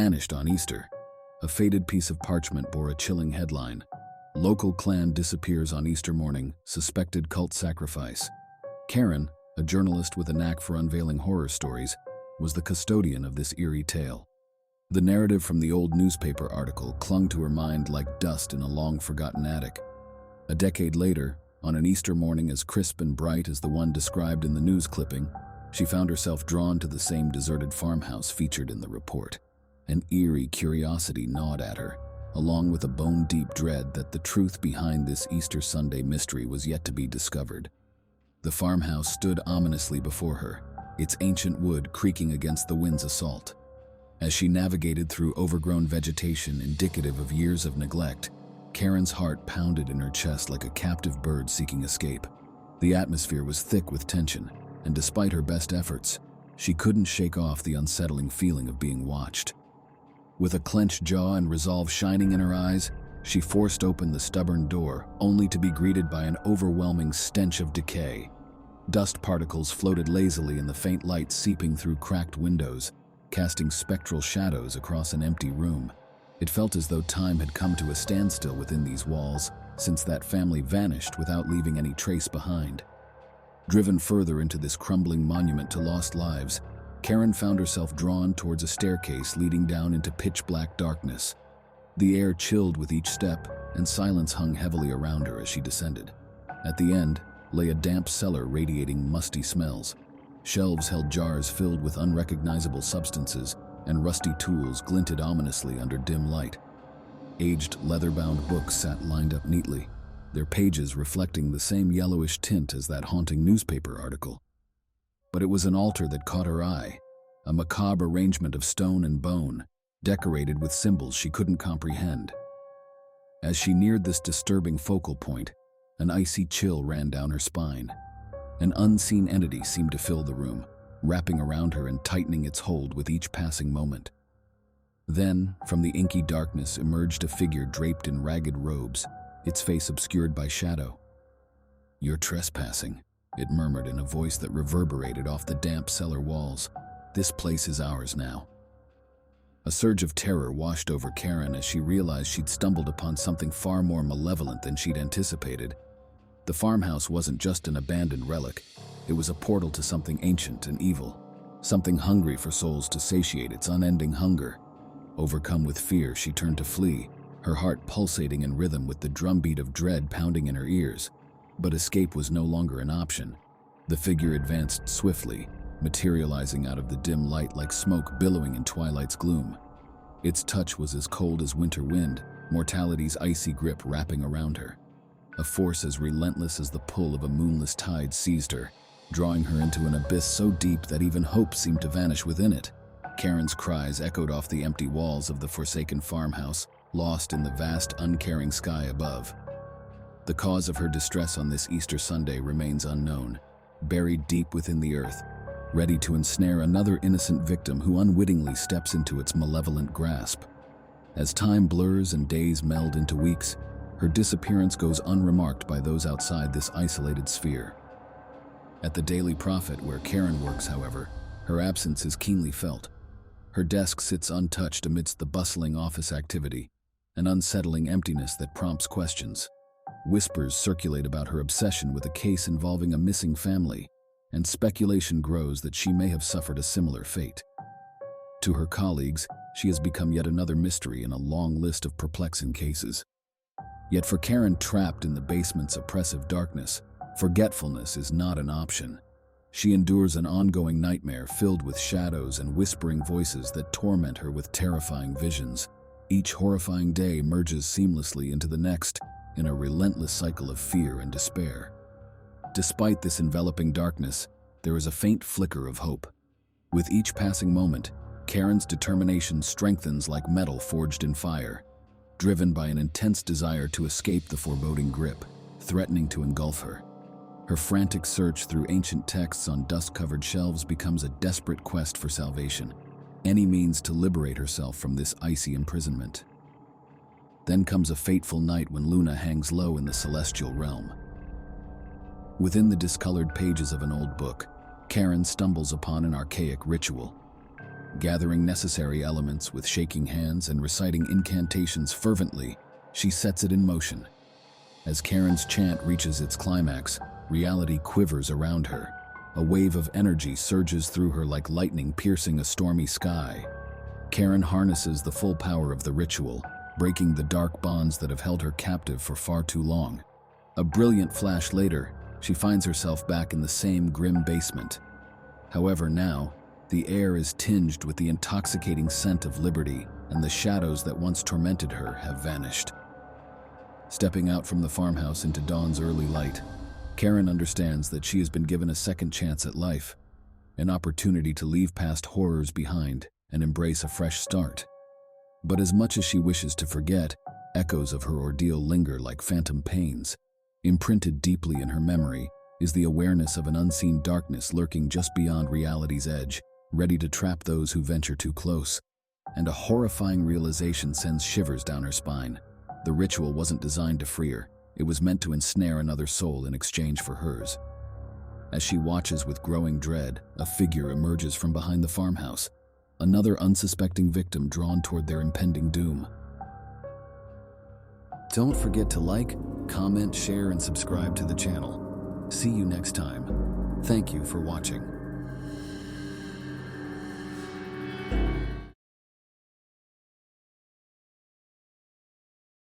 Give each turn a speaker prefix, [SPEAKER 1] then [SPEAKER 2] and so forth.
[SPEAKER 1] vanished on Easter. A faded piece of parchment bore a chilling headline: "Local clan disappears on Easter morning, suspected cult sacrifice." Karen, a journalist with a knack for unveiling horror stories, was the custodian of this eerie tale. The narrative from the old newspaper article clung to her mind like dust in a long-forgotten attic. A decade later, on an Easter morning as crisp and bright as the one described in the news clipping, she found herself drawn to the same deserted farmhouse featured in the report. An eerie curiosity gnawed at her, along with a bone-deep dread that the truth behind this Easter Sunday mystery was yet to be discovered. The farmhouse stood ominously before her, its ancient wood creaking against the wind's assault. As she navigated through overgrown vegetation indicative of years of neglect, Karen's heart pounded in her chest like a captive bird seeking escape. The atmosphere was thick with tension, and despite her best efforts, she couldn't shake off the unsettling feeling of being watched. With a clenched jaw and resolve shining in her eyes, she forced open the stubborn door, only to be greeted by an overwhelming stench of decay. Dust particles floated lazily in the faint light seeping through cracked windows, casting spectral shadows across an empty room. It felt as though time had come to a standstill within these walls, since that family vanished without leaving any trace behind. Driven further into this crumbling monument to lost lives, Karen found herself drawn towards a staircase leading down into pitch-black darkness. The air chilled with each step, and silence hung heavily around her as she descended. At the end lay a damp cellar radiating musty smells. Shelves held jars filled with unrecognizable substances, and rusty tools glinted ominously under dim light. Aged, leather-bound books sat lined up neatly, their pages reflecting the same yellowish tint as that haunting newspaper article. But it was an altar that caught her eye, a macabre arrangement of stone and bone, decorated with symbols she couldn't comprehend. As she neared this disturbing focal point, an icy chill ran down her spine. An unseen entity seemed to fill the room, wrapping around her and tightening its hold with each passing moment. Then, from the inky darkness emerged a figure draped in ragged robes, its face obscured by shadow. "You're trespassing," it murmured in a voice that reverberated off the damp cellar walls. "This place is ours now." A surge of terror washed over Karen as she realized she'd stumbled upon something far more malevolent than she'd anticipated. The farmhouse wasn't just an abandoned relic. It was a portal to something ancient and evil, something hungry for souls to satiate its unending hunger. Overcome with fear, she turned to flee, her heart pulsating in rhythm with the drumbeat of dread pounding in her ears. But escape was no longer an option. The figure advanced swiftly, materializing out of the dim light like smoke billowing in twilight's gloom. Its touch was as cold as winter wind, mortality's icy grip wrapping around her. A force as relentless as the pull of a moonless tide seized her, drawing her into an abyss so deep that even hope seemed to vanish within it. Karen's cries echoed off the empty walls of the forsaken farmhouse, lost in the vast, uncaring sky above. The cause of her distress on this Easter Sunday remains unknown, buried deep within the earth, ready to ensnare another innocent victim who unwittingly steps into its malevolent grasp. As time blurs and days meld into weeks, her disappearance goes unremarked by those outside this isolated sphere. At the Daily Prophet, where Karen works, however, her absence is keenly felt. Her desk sits untouched amidst the bustling office activity, an unsettling emptiness that prompts questions. Whispers circulate about her obsession with a case involving a missing family, and speculation grows that she may have suffered a similar fate. To her colleagues, she has become yet another mystery in a long list of perplexing cases. Yet for Karen, trapped in the basement's oppressive darkness, forgetfulness is not an option. She endures an ongoing nightmare filled with shadows and whispering voices that torment her with terrifying visions. Each horrifying day merges seamlessly into the next in a relentless cycle of fear and despair. Despite this enveloping darkness, there is a faint flicker of hope. With each passing moment, Karen's determination strengthens like metal forged in fire, driven by an intense desire to escape the foreboding grip, threatening to engulf her. Her frantic search through ancient texts on dust-covered shelves becomes a desperate quest for salvation, any means to liberate herself from this icy imprisonment. Then comes a fateful night when Luna hangs low in the celestial realm. Within the discolored pages of an old book, Karen stumbles upon an archaic ritual. Gathering necessary elements with shaking hands and reciting incantations fervently, she sets it in motion. As Karen's chant reaches its climax, reality quivers around her. A wave of energy surges through her like lightning piercing a stormy sky. Karen harnesses the full power of the ritual, breaking the dark bonds that have held her captive for far too long. A brilliant flash later, she finds herself back in the same grim basement. However, now, the air is tinged with the intoxicating scent of liberty, and the shadows that once tormented her have vanished. Stepping out from the farmhouse into dawn's early light, Karen understands that she has been given a second chance at life, an opportunity to leave past horrors behind and embrace a fresh start. But as much as she wishes to forget, echoes of her ordeal linger like phantom pains. Imprinted deeply in her memory is the awareness of an unseen darkness lurking just beyond reality's edge, ready to trap those who venture too close. And a horrifying realization sends shivers down her spine. The ritual wasn't designed to free her. It was meant to ensnare another soul in exchange for hers. As she watches with growing dread, a figure emerges from behind the farmhouse, another unsuspecting victim drawn toward their impending doom. Don't forget to like, comment, share, and subscribe to the channel. See you next time. Thank you for watching.